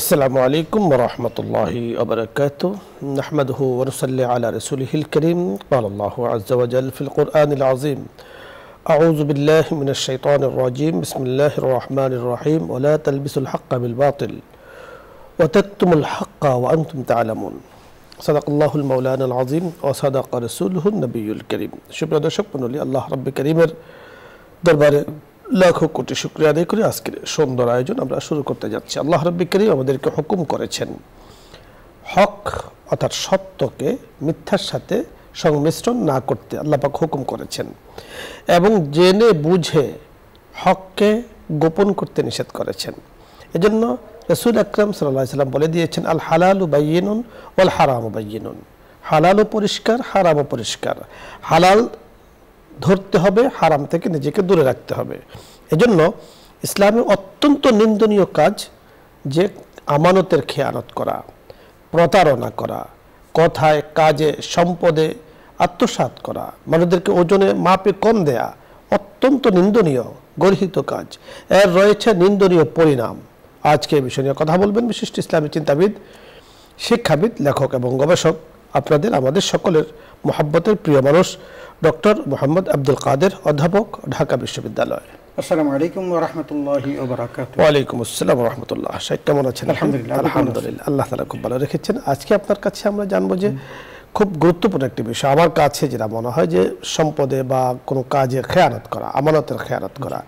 السلام عليكم ورحمة الله وبركاته نحمده ونصلي على رسوله الكريم قال الله عز وجل في القرآن العظيم أعوذ بالله من الشيطان الرجيم بسم الله الرحمن الرحيم ولا تلبسوا الحق بالباطل وتكتموا الحق وأنتم تعلمون صدق الله المولانا العظيم وصدق رسوله النبي الكريم شكرا দর্শক মণ্ডলী আল্লাহ রাব্বি কারীমের দরবারে লাখো কোটি শুকরিয়া আদায় করে আজকের সুন্দর আয়োজন আমরা শুরু করতে যাচ্ছি। আল্লাহ রাব্বি কারীম আমাদেরকে হুকুম করেছেন হক অর্থাৎ সত্যকে মিথ্যার সাথে সংমিশ্রণ না করতে। আল্লাহ পাক হুকুম করেছেন এবং জেনে বুঝে হককে গোপন করতে নিষেধ করেছেন। এজন্য রাসূল আকরাম সাল্লাল্লাহু আলাইহি সাল্লাম বলে দিয়েছেন আল হালালু বাইয়িনুন ওয়াল হারামু বাইয়িনুন, হালালও পরিষ্কার হারামও পরিষ্কার। হালাল ধরতে হবে, হারাম থেকে নিজেকে দূরে রাখতে হবে। এজন্য ইসলামে অত্যন্ত নিন্দনীয় কাজ যে আমানতের খেয়ানত করা, প্রতারণা করা, কথায় কাজে সম্পদে আত্মসাৎ করা, মানুষদেরকে ওজনে মাপে কম দেয়া অত্যন্ত নিন্দনীয় গর্হিত কাজ। এর রয়েছে নিন্দনীয় পরিণাম। আজকে এই বিষয় নিয়ে কথা বলবেন বিশিষ্ট ইসলামী চিন্তাবিদ, শিক্ষাবিদ, লেখক এবং গবেষক, আপনাদের আমাদের সকলের মোহাব্বতের প্রিয় মানুষ ডক্টর মোহাম্মদ আব্দুল কাদের, অধ্যাপক, ঢাকা বিশ্ববিদ্যালয়। আসসালামু আলাইকুম ওয়া রাহমাতুল্লাহি ওয়া বারাকাতুহু। ওয়া আলাইকুম আসসালাম ওয়া রাহমাতুল্লাহ। শেখ কেমন আছেন? আলহামদুলিল্লাহ। আল্লাহ তাআলা খুব ভালো রেখেছেন। আজকে আপনার কাছে আমরা জানবো যে খুব গুরুত্বপূর্ণ একটি বিষয়, আমার কাছে যেটা মনে হয় যে সম্পদে বা কোনো কাজে খেয়ানত করা, আমানতের খেয়ানত করা।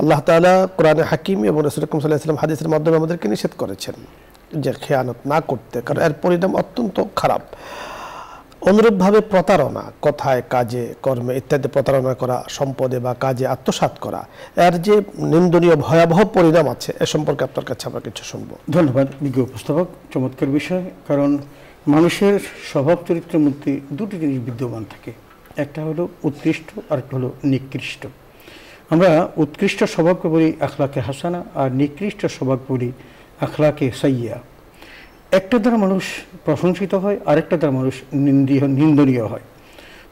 আল্লাহ তাআলা কোরআনে হাকিম এবং রাসূল সাল্লাল্লাহু আলাইহি ওয়াসাল্লাম হাদিসের মাধ্যমে আমাদেরকে নিষেধ করেছেন যে খেয়ানত না করতে, কারণ এর পরিণাম অত্যন্ত খারাপ। অনুরূপভাবে প্রতারণা, কথায় কাজে কর্মে ইত্যাদি প্রতারণা করা, সম্পদে বা কাজে আত্মসাৎ করা, এর যে নিন্দনীয় ভয়াবহ পরিণাম আছে এ সম্পর্কে আপনার কাছে আমরা কিছু শুনবো। ধন্যবাদ বিজ্ঞ উপস্থাপক, চমৎকার বিষয়। কারণ মানুষের স্বভাব চরিত্রের মধ্যে দুটি জিনিস বিদ্যমান থাকে, একটা হলো উৎকৃষ্ট আর একটা হলো নিকৃষ্ট। আমরা উৎকৃষ্ট স্বভাবকে বলি আখলাকে হাসানা আর নিকৃষ্ট স্বভাব বলি আখলাকে সাইয়্যা। একটা দ্বারা মানুষ প্রশংসিত হয়, আরেকটা দ্বারা মানুষ নিন্দনীয় হয়।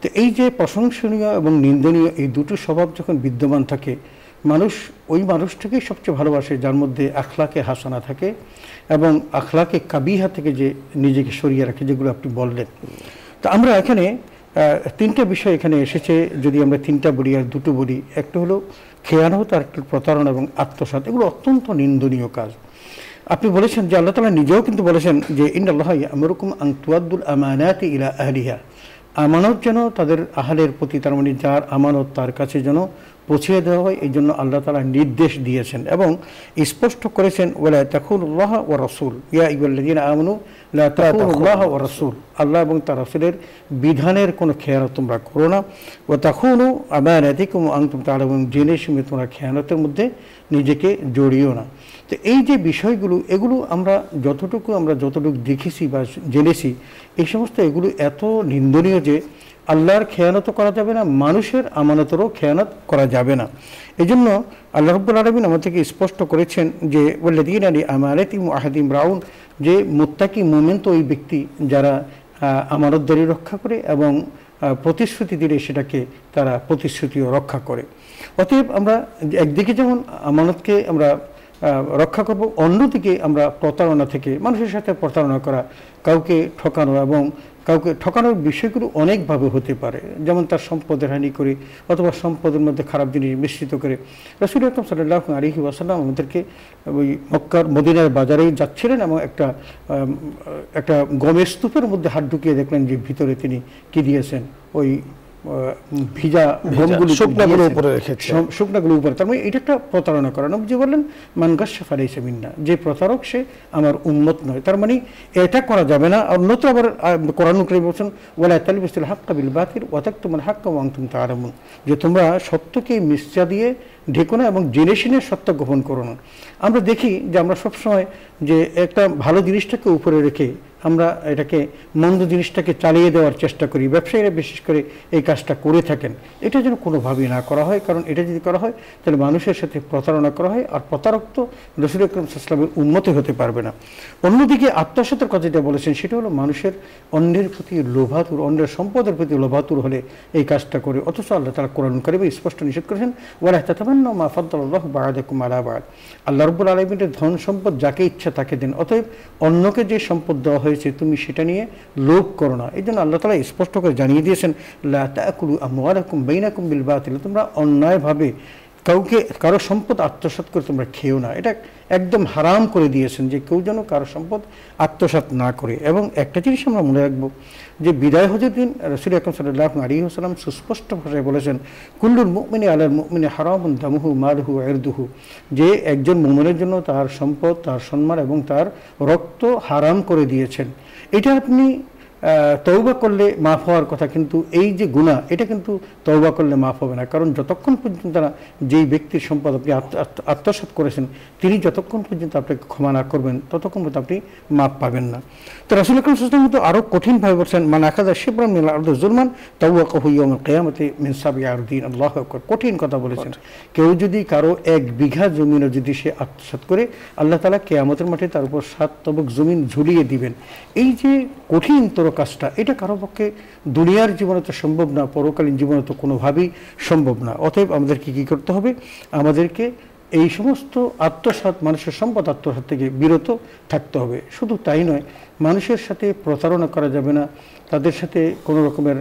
তো এই যে প্রশংসনীয় এবং নিন্দনীয় এই দুটো স্বভাব যখন বিদ্যমান থাকে, মানুষ ওই মানুষটাকেই সবচেয়ে ভালোবাসে যার মধ্যে আখলাকে হাসানা থাকে এবং আখলাকে কাবিহা থেকে যে নিজেকে সরিয়ে রাখে, যেগুলো আপনি বললেন। তো আমরা এখানে তিনটা বিষয় এখানে এসেছে, যদি আমরা তিনটা বলি আর দুটো বলি। একটা হলো খেয়ানত, আর একটা প্রতারণা এবং আত্মসাৎ। এগুলো অত্যন্ত নিন্দনীয় কাজ। আপনি বলেছেন যে আল্লাহ তাআলা নিজেও কিন্তু বলেছেন যে ইন্নাল্লাহা ইয়া'মুরুকুম আন তুআদ্দুল আমানাতি ইলা আহলিহা, আমানত যেন তাদের আহলের প্রতি, তার মানে যার আমানত তার কাছে যেন পৌঁছে দেওয়া হয়, এই জন্য আল্লাহ তাআলা নির্দেশ দিয়েছেন এবং স্পষ্ট করেছেন ওয়ালা তাখুনুল্লাহ ওয়া রাসূল ইয়া আইয়ুহাল্লাযীনা আমানু লা তাখুনুল্লাহ ওয়া রাসূল, আল্লাহ এবং তার রাসূলের বিধানের কোনো খেয়ানত তোমরা করো না। ওয়া তাখুনু আমানাতিকুম ওয়া আনতুম তা'লামুন, জেনে শুনে তোমরা খেয়ানতের মধ্যে নিজেকে জড়িও না। তো এই যে বিষয়গুলো, এগুলো আমরা যতটুকু দেখেছি বা জেনেছি, এই সমস্ত এগুলো এত নিন্দনীয় যে আল্লাহর খেয়ানত করা যাবে না, মানুষের আমানতেরও খেয়ানত করা যাবে না। এই জন্য আল্লাহ রাব্বুল আলামিন আমাদেরকে স্পষ্ট করেছেন যে ওয়াল্লাযীনা লিআমানাতিহিম ওয়া আহদিহিম রাউন, যে মুত্তাকি মুমিন তো ওই ব্যক্তি যারা আমানতদারি রক্ষা করে এবং প্রতিশ্রুতি দিলে সেটাকে তারা প্রতিশ্রুতিও রক্ষা করে। অতএব আমরা একদিকে যেমন আমানতকে আমরা রক্ষা করব, অন্যদিকে আমরা প্রতারণা থেকে, মানুষের সাথে প্রতারণা করা, কাউকে ঠকানো, এবং কাউকে ঠকানোর বিষয়গুলো অনেকভাবে হতে পারে। যেমন তার সম্পদের হানি করে অথবা সম্পদের মধ্যে খারাপ জিনিস মিশ্রিত করে। রাসূল আকরাম সাল্লাল্লাহু আলাইহি ওয়াসাল্লাম আমাদেরকে ওই মক্কার মদিনার বাজারেই যাচ্ছিলেন এবং একটা গমের স্তূপের মধ্যে হাত ঢুকিয়ে দেখলেন যে ভিতরে তিনি কি দিয়েছেন, ওই ভিজা গমগুলো শুকনাগুলো উপরে রেখেছে, শুকনাগুলো উপরে। তার মানে এটা একটা প্রতারণা করা। নবীজি বললেন মান গাশশা ফালাইসা মিন্না, যে প্রতারক সে আমার উম্মত নয়। তার মানে এটা করা যাবে না। আর নতুন আবার কোরআন কারীম বলেছেন ওয়ালা তালবিসুল হাক্কা বিল বাতিল ওয়া তাকতুমুল হাক্কা ওয়া আনতুম তা'লামুন, যে তোমরা সত্যকে মিথ্যা দিয়ে ঢেকো না এবং জেনে শুনে সত্য গোপন করো না। আমরা দেখি যে আমরা সবসময় যে একটা ভালো জিনিসটাকে উপরে রেখে আমরা এটাকে মন্দ জিনিসটাকে চালিয়ে দেওয়ার চেষ্টা করি, ব্যবসায়ীরা বিশেষ করে এই কাজটা করে থাকেন। এটা যেন কোনোভাবেই না করা হয়, কারণ এটা যদি করা হয় তাহলে মানুষের সাথে প্রতারণা করা হয়, আর প্রতারক তো রাসূল আকরাম সাল্লাল্লাহু আলাইহি ওয়াসাল্লামের উম্মতই হতে পারবে না। অন্যদিকে আত্মসাতের কথা যেটা বলেছেন সেটা হলো মানুষের অন্যের প্রতি লোভাতুর, অন্যের সম্পদের প্রতি লোভাতুর হলে এই কাজটা করে, অথচ আল্লাহ তাআলা কোরআন কারিমে স্পষ্ট নিষেধ করেছেন ওয়ালা তাতামান্নাউ মা ফাদ্দালাল্লাহু বা'দাকুম আলা বা'দ। আল্লাহ রাব্বুল আলামিনের ধন সম্পদ যাকে ইচ্ছা তাকে দেন, অতএব অন্যকে যে সম্পদ দেওয়া হয়েছে তুমি সেটা নিয়ে লোভ করো না। এই জন্য আল্লাহ তাআলা স্পষ্ট করে জানিয়ে দিয়েছেন লা তাকুলু আমওয়ালাকুম বাইনাকুম বিল বাতিল, তোমরা অন্যায়ভাবে কারো সম্পদ আত্মসাৎ করে তোমরা খেও না। এটা একদম হারাম করে দিয়েছেন যে কেউ যেন কারো সম্পদ আত্মসাৎ না করে। এবং একটা জিনিস আমরা মনে রাখবো যে বিদায় হজের দিন রাসূল আকরাম সাল্লাল্লাহু আলাইহি ওয়াসাল্লাম সুস্পষ্ট ভাষায় বলেছেন কুল্লুল মুমিনি আলাল মুমিনি হারামুন দামুহু মালুহু ইরদুহু, যে একজন মুমিনের জন্য তার সম্পদ, তার সম্মান এবং তার রক্ত হারাম করে দিয়েছেন। এটা আপনি তওবা করলে মাফ হওয়ার কথা, কিন্তু এই যে গুনাহ এটা কিন্তু তওবা করলে মাফ হবে না, কারণ যতক্ষণ পর্যন্ত যেই ব্যক্তির সম্পদ আপনি আত্মসাৎ করেছেন তিনি যতক্ষণ পর্যন্ত আপনাকে ক্ষমা না করবেন ততক্ষণ পর্যন্ত আপনি মাফ পাবেন না। তো রাসূল আকরাম সাল্লাল্লাহু আলাইহি ওয়াসাল্লাম তো আরও কঠিনভাবে বলছেন মান আখাযা শিবরান মিনাল আরদি যুলমান তাওয়াকাহু ইয়াউমাল কিয়ামাতি মিন সাব'i আরদিন। আল্লাহু আকবার, কঠিন কথা বলেছেন। কেউ যদি কারো 1 বিঘা জমিনও যদি সে আত্মসাৎ করে, আল্লাহ তাআলা কিয়ামতের মাঠে তার উপর 7 তবক জমিন ঝুলিয়ে দিবেন। এই যে কঠিনতর কাজটা, এটা কারো পক্ষে দুনিয়ার জীবনে তো সম্ভব না, পরকালীন জীবনে তো কোনোভাবেই সম্ভব না। অতএব আমাদেরকে কী করতে হবে? আমাদেরকে এই সমস্ত আত্মসাৎ, মানুষের সম্পদ আত্মসাৎ থেকে বিরত থাকতে হবে। শুধু তাই নয়, মানুষের সাথে প্রতারণা করা যাবে না, তাদের সাথে কোনো রকমের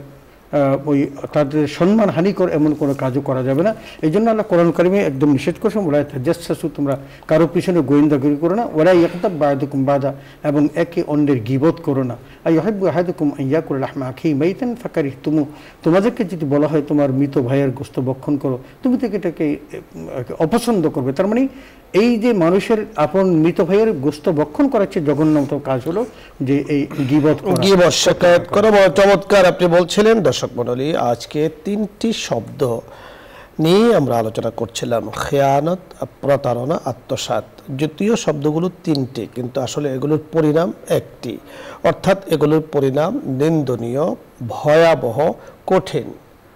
তাদের সম্মান হানিকর এমন কোনো কাজও করা যাবে না। এই জন্য আল্লাহ কোরআন কারিমে একদম নিষেধ করেছেন ওয়ালা তাজাসসু, তোমরা কারো পিছনে গোয়েন্দাগিরি করো না, ওয়ালা ইয়াগতাব বা'দুকুম বা'দা, এবং একে অন্যের গীবত করো না। আইয়ুহিব্বু আহাদুকুম আন ইয়াকুলা লাহমা আখিহি মাইতান ফাকারিহতুমু, তোমাদেরকে যদি বলা হয় তোমার মৃত ভাইয়ের গোশত ভক্ষণ করো, তুমি তো এটাকে অপছন্দ করবে। তার মানে এই যে মানুষের আপন মৃত ভাইয়ের গোশত ভক্ষণ করার চেয়ে জঘন্যতম কাজ হলো যে এই গীবত করা। চমৎকার আপনি বলছিলেন। দর্শক মণ্ডলী, আজকে 3টি শব্দ নিয়ে আমরা আলোচনা করছিলাম, খেয়ানত, প্রতারণা, আত্মসাৎ। যদিও শব্দগুলো 3টি, কিন্তু আসলে এগুলোর পরিণাম একটি, অর্থাৎ এগুলোর পরিণাম নিন্দনীয়, ভয়াবহ, কঠিন।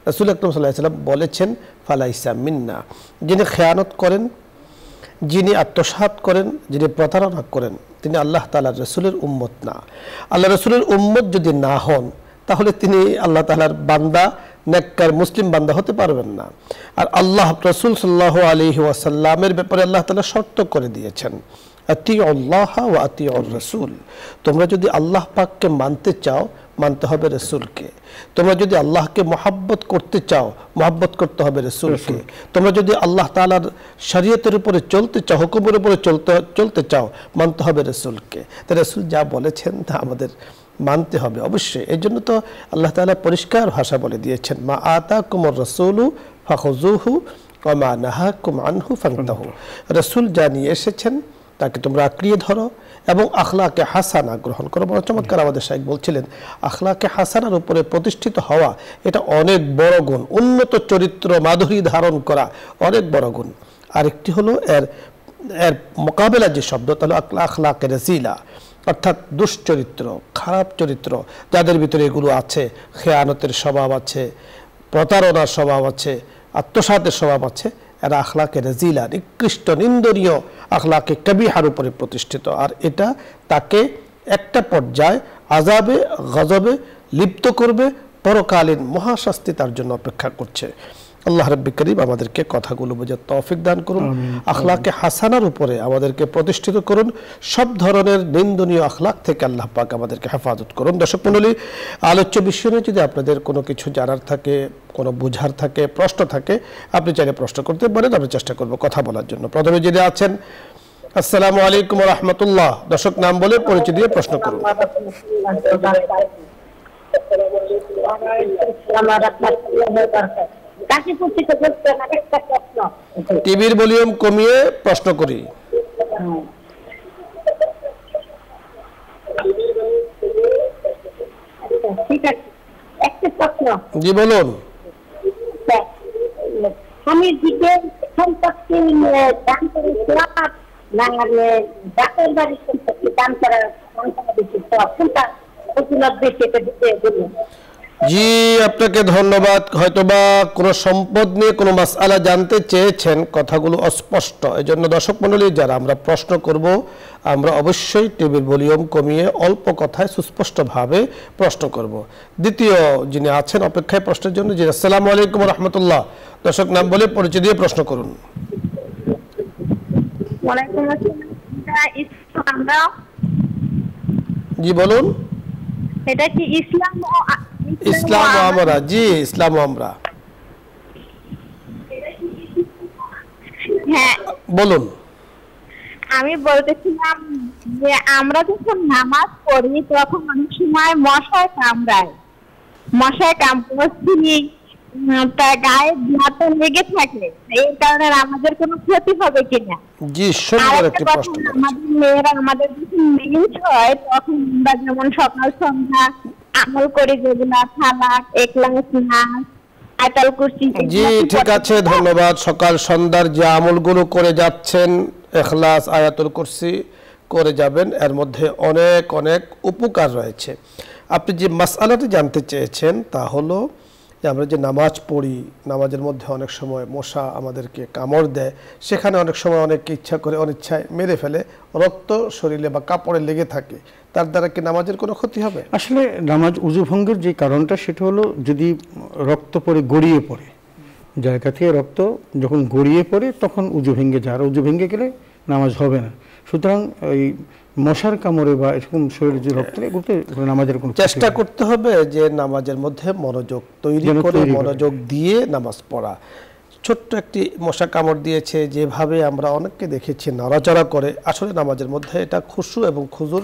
রাসূল আকরাম সাল্লাল্লাহু আলাইহি ওয়াসাল্লাম বলেছেন ফালাইসা মিন্না, যিনি খেয়ানত করেন, যিনি আত্মসাৎ করেন, যিনি প্রতারণা করেন, তিনি আল্লাহ তাআলার রাসূলের উম্মত না। আল্লাহ রাসূলের উম্মত যদি না হন তাহলে তিনি আল্লাহ তাআলার বান্দা, নেককার মুসলিম বান্দা হতে পারবেন না। আর আল্লাহ রাসূল সাল্লাল্লাহু আলাইহি ওয়াসাল্লামের ব্যাপারে আল্লাহ তাআলা শর্ত করে দিয়েছেন আতিউল্লাহ ওয়া আতিউর রাসূল, তোমরা যদি আল্লাহ পাককে মানতে চাও মানতে হবে রাসূলকে, তোমরা যদি আল্লাহকে মহব্বত করতে চাও মহব্বত করতে হবে রাসূলকে, তোমরা যদি আল্লাহ তাআলার শরীয়তের উপরে চলতে চাও, হুকুমের উপরে চলতে চাও মানতে হবে রাসূলকে। তো রাসূল যা বলেছেন তা আমাদের মানতে হবে অবশ্যই। এই জন্য তো আল্লাহ তাআলা পরিষ্কার ভাষা বলে দিয়েছেন মা আতাকুমুর রাসূলু ফাখুযুহু ওয়া মা নাহাকুম আনহু ফান্তাহু, রাসূল যা নিয়ে এসেছেন তাকে তোমরা আঁকড়িয়ে ধরো এবং আখলাকে হাসানা গ্রহণ করো। বড় চমৎকার আমাদের শাইখ বলছিলেন, আখলাকে হাসানার উপরে প্রতিষ্ঠিত হওয়া এটা অনেক বড় গুণ, উন্নত চরিত্র মাধুরী ধারণ করা অনেক বড় গুণ। আরেকটি হলো এর মোকাবেলা যে শব্দ, তাহলে আখলাকে রাজিলা, অর্থাৎ দুশ্চরিত্র, খারাপ চরিত্র, যাদের ভিতরে এগুলো আছে, খেয়ানতের স্বভাব আছে, প্রতারণার স্বভাব আছে, আত্মসাতের স্বভাব আছে, এরা আখলাকে রাজিলা, নিকৃষ্ট, নিন্দনীয় আখলাকে কবিহার উপরে প্রতিষ্ঠিত। আর এটা তাকে একটা পর্যায়ে আযাবে গজবে লিপ্ত করবে, পরকালীন মহাশাস্তি তার জন্য অপেক্ষা করছে। আল্লাহ রাব্বুল কারীম আমাদেরকে কথাগুলো বোঝার তৌফিক দান করুন, আখলাকে হাসানার উপরে আমাদেরকে প্রতিষ্ঠিত করুন, সব ধরনের নিন্দনীয় আখলাক থেকে আল্লাহ পাক আমাদেরকে হেফাজত করুন। দর্শক মণ্ডলী, আলোচ্য বিষয় নিয়ে যদি আপনাদের কোনো কিছু জানার থাকে, কোনো বুঝার থাকে, প্রশ্ন থাকে, আপনি চাইলে প্রশ্ন করতে পারেন, আমি চেষ্টা করব কথা বলার জন্য। প্রথমে যিনি আছেন, আসসালামু আলাইকুম ওয়া রাহমাতুল্লাহ, দর্শক নাম বলে পরিচয় দিয়ে প্রশ্ন করুন। টিভির ভলিউম কমিয়ে প্রশ্ন করি। জি বলুন। স্বামীর দিকে সম্পত্তি দান করেছিলাম, না ডাক্তার বাড়ি সম্পত্তি দান করার সংখ্যা বেশি তো কোনটা ফজিলত বেশি এটা দিতে বলুন। জি, আপনাকে ধন্যবাদ। হয়তোবা কোনো সম্পদ নিয়ে কোনো মাসআলা জানতে চেয়েছেন, কথাগুলো অস্পষ্ট। এজন্য দর্শক মণ্ডলী, যারা আমরা প্রশ্ন করব, আমরা অবশ্যই টিভির ভলিউম কমিয়ে অল্প কথায় সুস্পষ্টভাবে প্রশ্ন করব। দ্বিতীয় যিনি আছেন অপেক্ষায় প্রশ্নের জন্য, জি আসসালামু আলাইকুম রহমতুল্লাহ। দর্শক নাম বলে পরিচয় দিয়ে প্রশ্ন করুন। ওয়ালাইকুম আসসালাম। জি বলুন। এটা কি ইসলাম ইসলাম ও আমরা? জি, ইসলাম ও আমরা। হ্যাঁ বলুন। আমি বলতেছিলাম যে আমরা যখন নামাজ পড়ি তখন অনেক সময় মশায় কামড়াচ্ছি, তার গায়ে ব্যথা লেগে থাকে, এই কারণে আমাদের কোনো ক্ষতি হবে কিনা? জি, সুন্দর একটি প্রশ্ন। আমাদের মেয়েরা আমাদের যখন মেন্স হয় তখন আমরা যেমন সকাল সন্ধ্যা আমল করি, যেগুলা খালাক, একলাস নাস, আয়াতুল কুরসি। জি ঠিক আছে, ধন্যবাদ। সকাল সন্ধ্যার যে আমলগুলো করে যাচ্ছেন, ইখলাস, আয়াতুল কুরসি করে যাবেন, এর মধ্যে অনেক অনেক উপকার রয়েছে। আপনি যে মাসআলাটি জানতে চেয়েছেন তা হলো যে আমরা যে নামাজ পড়ি, নামাজের মধ্যে অনেক সময় মশা আমাদেরকে কামড় দেয়, সেখানে অনেক সময় অনেকে ইচ্ছা করে অনিচ্ছায় মেরে ফেলে, রক্ত শরীরে বা কাপড়ে লেগে থাকে, তার দ্বারা কি নামাজের কোনো ক্ষতি হবে? আসলে নামাজ উযু ভঙ্গের যে কারণটা সেটা হলো যদি রক্ত পড়ে গড়িয়ে পড়ে, জায়গা থেকে রক্ত যখন গড়িয়ে পড়ে তখন উযু ভেঙে যায়, আর উযু ভেঙে গেলে নামাজ হবে না। সুতরাং এই মশার কামড়ে বা এরকম শরীরে যে রক্ত এগুলোতে নামাজের কোনো চেষ্টা করতে হবে যে নামাজের মধ্যে মনোযোগ তৈরি করে মনোযোগ দিয়ে নামাজ পড়া। ছোট্ট একটি মশা কামড় দিয়েছে, যেভাবে আমরা অনেককে দেখেছি নড়াচড়া করে, আসলে নামাজের মধ্যে এটা খুশু এবং খুজুর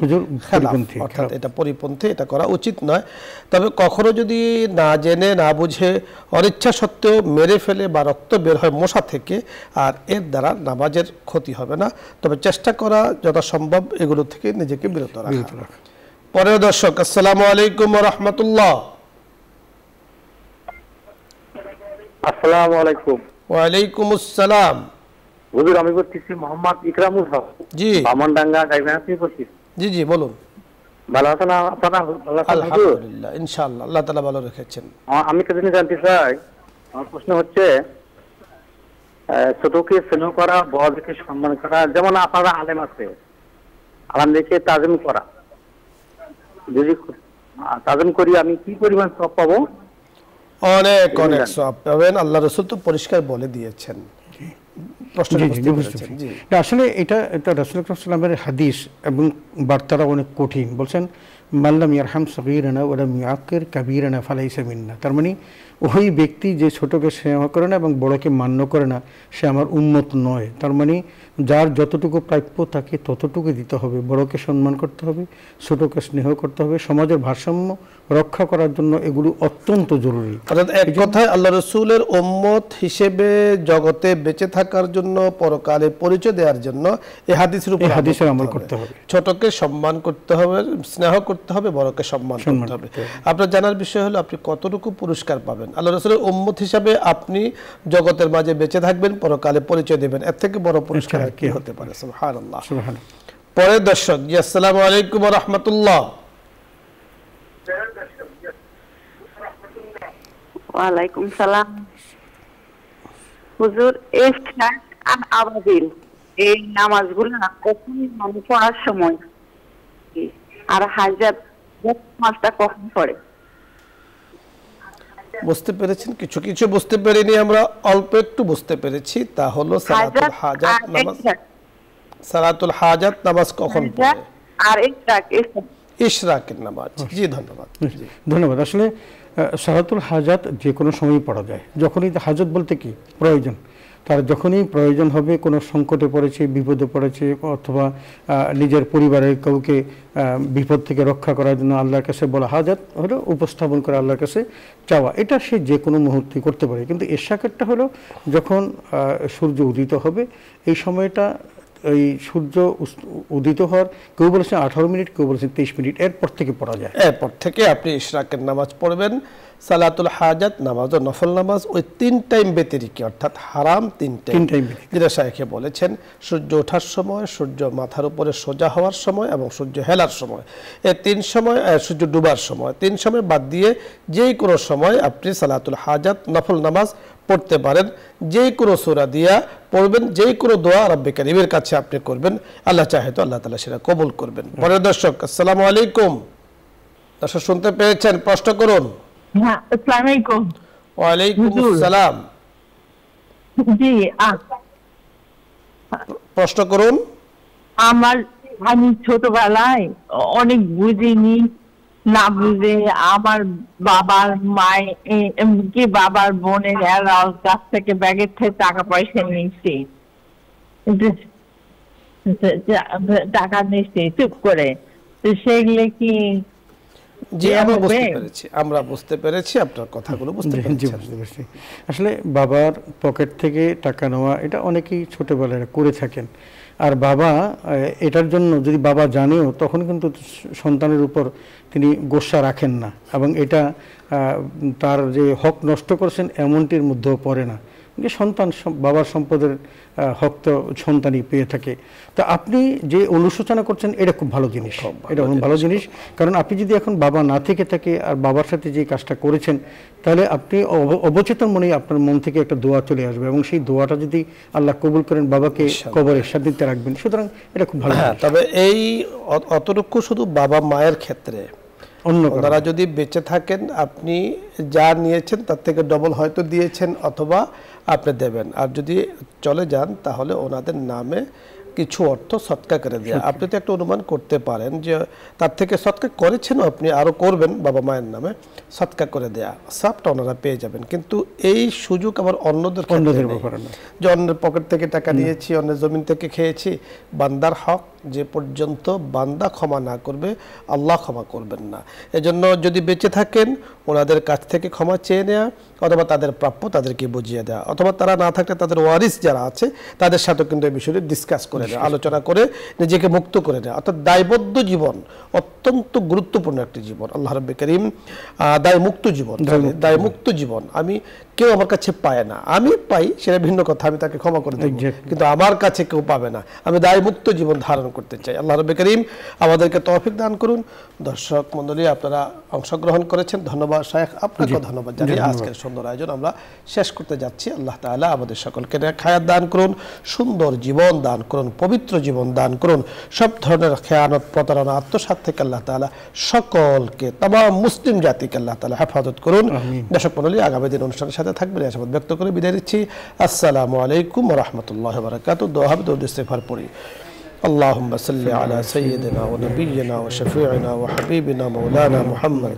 খেলাফ, অর্থাৎ এটা পরিপন্থী, এটা করা উচিত নয়। তবে কখনো যদি না জেনে না বুঝে অনিচ্ছা সত্ত্বেও মেরে ফেলে বা রক্ত বের হয় মশা থেকে, আর এর দ্বারা নামাজের ক্ষতি হবে না। তবে চেষ্টা করা যথাসম্ভব এগুলো থেকে নিজেকে বিরত রাখা। পরের দর্শক, আসসালামু আলাইকুম ওয়া রাহমাতুল্লাহ। আসসালামু আলাইকুম। ওয়ালাইকুম আসসালাম। হুজুর, আমি বলতেছি মোহাম্মদ ইকরামুল হক। জি। বামনডাঙ্গা গাইবান্ধা থেকে বলছি। জি জি বলুন। ভালো আছেন আপনারা? আলহামদুলিল্লাহ, ইনশাআল্লাহ, আল্লাহ তাআলা ভালো রেখেছেন। আমি একটা জিনিস জানতে চাই। আমার প্রশ্ন হচ্ছে, ছোটকে স্নেহ করা, বড়কে সম্মান করা, যেমন আপনারা আলেম আছে, আলেমদেরকে তাজিম করা, যদি তাজিম করি আমি কি পরিমাণ সওয়াব পাবো? অনেক অনেক সওয়াব পাবেন, আল্লাহ রাসূল তো পরিষ্কার বলে দিয়েছেন। আসলে এটা রাসূল সাল্লাল্লাহু আলাইহি ওয়াসাল্লামের হাদিস এবং বার্তাটা অনেক কঠিন। বলছেন মাল্লাম ইয়ারহাম সগীরানা ওয়া লাম ইয়াকির কাবীরানা ফালাইসা মিন্না। তার মানে ওই ব্যক্তি যে ছোটকে স্নেহ করে না এবং বড়কে মান্য করে না, সে আমার উম্মত নয়। তার মানে যার যতটুকু প্রাপ্য তাকে ততটুকু দিতে হবে, বড়কে সম্মান করতে হবে, ছোটকে স্নেহ করতে হবে। সমাজের ভারসাম্য রক্ষা করার জন্য এগুলো অত্যন্ত জরুরি। অর্থাৎ এক কথায় আল্লাহ রাসূলের উম্মত হিসেবে জগতে বেঁচে থাকার জন্য, পরকালে পরিচয় দেওয়ার জন্য এই হাদিসের উপর আমল করতে হবে। ছোটকে সম্মান করতে হবে, স্নেহ করতে হবে, বড়কে সম্মান করতে হবে। আপনার জানার বিষয় হলো আপনি কতটুকু পুরস্কার পাবেন। আল্লাহ রাসূলের উম্মত হিসাবে আপনি জগতের মাঝে বেঁচে থাকবেন, পরকালে পরিচয় দেবেন, এর থেকে বড় পুরস্কার কি হতে পারে? সুবহানাল্লাহ। পরের দর্শক, জি আসসালামু আলাইকুম ওয়া রাহমাতুল্লাহ। ওয়ালাইকুম সালাম। হুজুর, ইফতার আর আবাদিল এই নামাজগুলো কখন মানে পড়ার সময়, আর হাজাত নামাজটা কখন পড়ে? বুঝতে পেরেছেন? কিছু কিছু বুঝতে পারিনি আমরা, অল্প একটু বুঝতে পেরেছি। তা হলো সালাতুল হাজাত নামাজ। সালাতুল হাজাত নামাজ কখন পড়ে? আর ইশরাকের নামাজ। জি ধন্যবাদ। ধন্যবাদ। আসলে সালাতুল হাজাত যে কোনো সময় পড়া যায়। যখনই হাজত বলতে কি প্রয়োজন, তার যখনই প্রয়োজন হবে, কোনো সংকটে পড়েছে, বিপদে পড়েছে, অথবা নিজের পরিবারের কাউকে বিপদ থেকে রক্ষা করার জন্য আল্লাহর কাছে বলা, হাজাত হলো উপস্থাপন করে আল্লাহর কাছে চাওয়া। এটা সে যে কোনো মুহূর্তে করতে পারে। কিন্তু ইশরাকেরটা হলো যখন সূর্য উদিত হবে, এই সময়টা এই সূর্য উদিত হওয়ার, কেউ বলেছেন 18 মিনিট, কেউ বলেছেন 23 মিনিট, এরপর থেকে পড়া যায়। এরপর থেকে আপনি ইশরাকের নামাজ পড়বেন। সালাতুল হাজাত নামাজ ও নফল নামাজ ওই 3 টাইম ব্যতিরিক্ত অর্থাৎ হারাম 3 টাইম যেটা শাইখে বলেছেন সূর্য ওঠার সময়, সূর্য মাথার উপরে সোজা হওয়ার সময় এবং সূর্য হেলার সময়, এই 3 সময়, সূর্য ডুবার সময়, 3 সময় বাদ দিয়ে যেই কোনো সময় আপনি সালাতুল হাজাত নফল নামাজ পড়তে পারেন। যেই কোনো সূরা দিয়া পড়বেন, যেই কোনো দোয়া রব্বে কারীমের কাছে আপনি করবেন, আল্লাহ চাহে তো আল্লাহ তাআলা সেটা কবুল করবেন। পরের দর্শক, আসসালামু আলাইকুম। দর্শক শুনতে পেয়েছেন? প্রশ্ন করুন। হ্যাঁ, আসসালামু আলাইকুম। ওয়ালাইকুম আসসালাম। জি, প্রশ্ন করুন। আমি ছোটবেলায় অনেক বুঝিনি, না বুঝে আমার বাবার মায়ের বাবার বোনের কাছ থেকে ব্যাগের থেকে টাকা পয়সা নিয়েছি, টাকা নিয়েছি চুপ করে। তো সেগুলো কি? জি, আমরা বুঝতে পেরেছি আপনার কথাগুলো বুঝতে পেরেছি। আসলে বাবার পকেট থেকে টাকা নেওয়া এটা অনেকেই ছোটবেলায় করে থাকেন। আর বাবা এটার জন্য যদি বাবা জানেও তখন কিন্তু সন্তানের উপর তিনি গোসা রাখেন না, এবং এটা তার যে হক নষ্ট করছেন এমনটির মধ্যেও পড়ে না। যে সন্তান বাবার সম্পদের হক তো সন্তানই পেয়ে থাকে। তো আপনি যে অনুশোচনা করছেন এটা খুব ভালো জিনিস, এটা ভালো জিনিস। কারণ আপনি যদি এখন বাবা না থেকে থাকে আর বাবার সাথে যে কাজটা করেছেন, তাহলে আপনি অবচেতন মনেই আপনার মন থেকে একটা দোয়া চলে আসবে, এবং সেই দোয়াটা যদি আল্লাহ কবুল করেন বাবাকে কবরের সান্নিধ্যে রাখবেন। সুতরাং এটা খুব ভালো। তবে এই অতটুকু শুধু বাবা মায়ের ক্ষেত্রে, ওনারা যদি বেঁচে থাকেন আপনি যা নিয়েছেন তার থেকে ডবল হয়তো দিয়েছেন অথবা আপনি দেবেন, আর যদি চলে যান তাহলে ওনাদের নামে কিছু অর্থ সৎকা করে দেয়া। আপনি তো একটা অনুমান করতে পারেন যে তার থেকে সৎকা করেছেন, আপনি আরো করবেন বাবা মায়ের নামে সৎকা করে দেয়া, সবটা ওনারা পেয়ে যাবেন। কিন্তু এই সুযোগ আবার অন্যদের যে অন্যের পকেট থেকে টাকা নিয়েছি, অন্যের জমিন থেকে খেয়েছি। বান্দার হক যে পর্যন্ত বান্দা ক্ষমা না করবে আল্লাহ ক্ষমা করবেন না। এজন্য যদি বেঁচে থাকেন ওনাদের কাছ থেকে ক্ষমা চেয়ে নেওয়া, অথবা তাদের প্রাপ্য তাদেরকে বুঝিয়ে দেওয়া, অথবা তারা না থাকলে তাদের ওয়ারিস যারা আছে তাদের সাথে কিন্তু এই বিষয়টি ডিসকাস করে নেওয়া, আলোচনা করে নিজেকে মুক্ত করে নেওয়া। অর্থাৎ দায়বদ্ধ জীবন অত্যন্ত গুরুত্বপূর্ণ একটি জীবন। আল্লাহ রাব্বুল কারীম দায়মুক্ত জীবন, দায়মুক্ত জীবন আমি কেউ আমার কাছে পায় না, আমি পাই সেটা ভিন্ন কথা, আমি তাকে ক্ষমা করে দেব, কিন্তু আমার কাছে কেউ পাবে না। আমি দায়মুক্ত জীবন ধারণ করতে চাই। আল্লাহ রাব্বুল কারীম আমাদেরকে তৌফিক দান করুন। দর্শক মণ্ডলী, আপনারা অংশগ্রহণ করেছেন, ধন্যবাদ শায়েখ, আপনাকে ধন্যবাদ জানিয়ে আজকের সুন্দর আয়োজন আমরা শেষ করতে যাচ্ছি। আল্লাহ তাআলা আমাদের সকলকে নেক হায়াত দান করুন, সুন্দর জীবন দান করুন, পবিত্র জীবন দান করুন। সব ধরনের খেয়ানত, প্রতারণা, আত্মসাৎ থেকে আল্লাহ তাআলা সকলকে, तमाम মুসলিম জাতিকে আল্লাহ তাআলা হেফাজত করুন। দর্শক মণ্ডলী, আগামী দিন অনুষ্ঠানের সাথে থাকবেন এই আশাবাদ ব্যক্ত করে বিদায় নিচ্ছি। আসসালামু আলাইকুম ওয়া রাহমাতুল্লাহি ওয়া বারাকাতুহু। দোয়া হবে, দরুদ ইস্তিগফার পড়ি। اللهم صل على سيدنا ونبينا وشفيعنا وحبيبنا مولانا محمد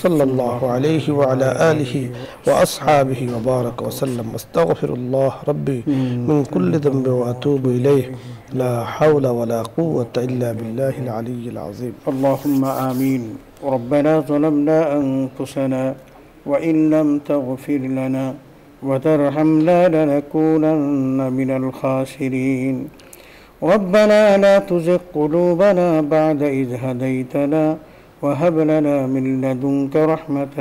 صلى الله عليه وعلى آله وأصحابه وبارك وسلم. استغفر الله ربي من كل ذنب وأتوب إليه. لا حول ولا قوة إلا بالله العلي العظيم. اللهم آمين. ربنا ظلمنا أنفسنا وإن لم تغفر لنا وترحمنا لنكونن من الخاسرين. ربنا لا تزغ قلوبنا بعد إذ هديتنا وهب لنا من لدنك رحمة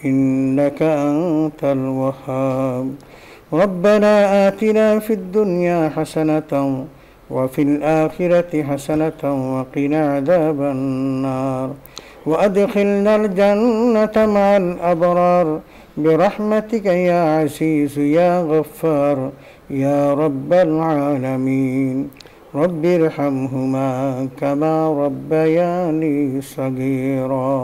إنك أنت الوهاب. ربنا آتنا في الدنيا حسنة وفي الآخرة حسنة وقنا عذاب النار وأدخلنا الجنة مع الأبرار برحمتك يا عزيز يا غفار يا رب العالمين. رب ارحمهما كما ربياني صغيرا.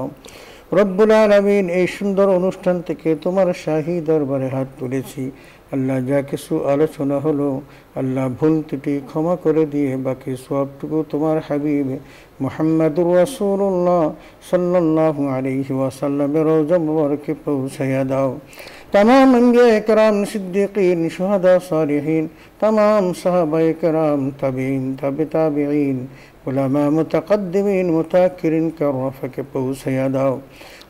রব্বুল আলামিন, এই সুন্দর অনুষ্ঠান থেকে তোমার শাহী দরবারে হাত তুলেছি। আল্লাহ, যা কিছু আলোচনা হলো আল্লাহ ভুল ত্রুটি ক্ষমা করে দিয়ে বাকি সবটুকু তোমার হাবিব মুহাম্মদুর রাসূলুল্লাহ সাল্লাল্লাহু আলাইহি ওয়াসাল্লামের রওজা মুবারকে পৌঁছায়া দাও। तमाम अंबिया कराम, सिद्दीकीन, शुहदा, सालिहीन, तमाम सहाबाए कराम, ताबीन, ताबे ताबीन, उलमा, मुतक़द्दिमीन, मुताकिरीन का रफ़ा के पहुँचाया दाओ।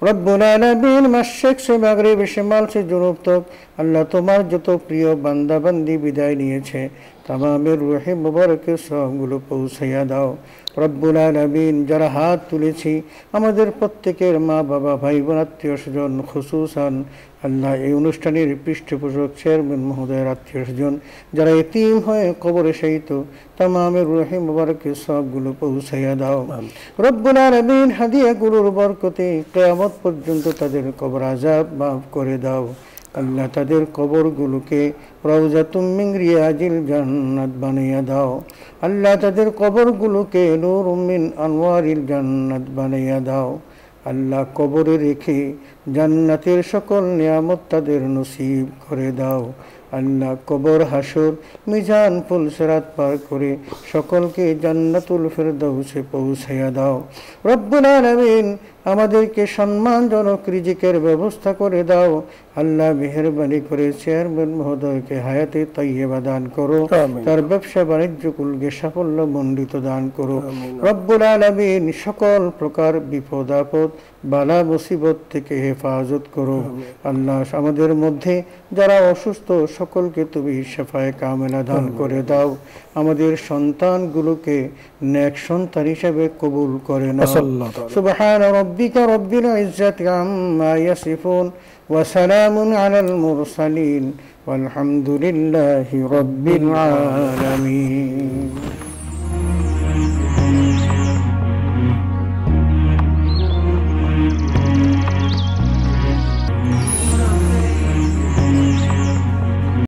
रब्बुल आलमीन, मशरिक़ से मगरिब, शिमाल से जुनूब तक अल्लाह तुम्हार जो तो प्रिय बंदा बंदी विदाय निয়েছে তামামের রুহে মুবারকের সবগুলো পৌঁছাইয়া দাও। রব্বুল আলামিন, যারা হাত তুলেছি আমাদের প্রত্যেকের মা বাবা ভাই বোন আত্মীয় স্বজন, খুসুসান আল্লাহ এই অনুষ্ঠানের পৃষ্ঠপোষক চেয়ারম্যান মহোদয়ের আত্মীয় স্বজন যারা এতিম হয়ে কবরে শায়িত, তামামের রুহে মুবারকের সবগুলো পৌঁছাইয়া দাও। রব্বুল আলামিন, হাদিয়াগুলোর বরকতে কিয়ামত পর্যন্ত তাদের কবর আযাব মাফ করে দাও। আল্লাহ তাদের কবরগুলোকে রওজাতুম মিন রিয়াজিল জান্নাত বানিয়ে দাও। আল্লাহ তাদের কবরগুলোকে নূরুম মিন আনওয়ারিল জান্নাত বানিয়ে দাও। আল্লাহ কবরে রেখে জান্নাতের সকল নিয়ামত তাদের নসিব করে দাও। আল্লাহ কবর, হাসর, মিজান, পুলসিরাত পার করে সকলকে জান্নাতুল ফিরদাউসে পৌঁছাইয়া দাও। রব্বুল আলামিন, আমাদেরকে সম্মানজনক রিজিকের ব্যবস্থা করে দাও। আল্লাহ মেহেরবানি করে চেয়ারম্যান মহোদয়কে হায়াতে তাইয়্যিবা দান করো, তার ব্যবসা বাণিজ্যকুলকে সাফল্য মণ্ডিত দান করো। রব্বুল আলামিন, সকল প্রকার বিপদ আপদ বালা মুসিবত থেকে হেফাজত করো। আল্লাহ আমাদের মধ্যে যারা অসুস্থ সকলকে তুমি শিফায়ে কামেলা দান করে দাও। আমাদের সন্তানগুলোকে নেক সন্তান হিসেবে কবুল করে নাও। সুবহান রাব্বিকা রাব্বিল ইজ্জাতি আম্মা ইয়াসিফুন ওয়া সালামুন আলাল মুরসালিন ওয়ালহামদুলিল্লাহি রাব্বিল আলামিন।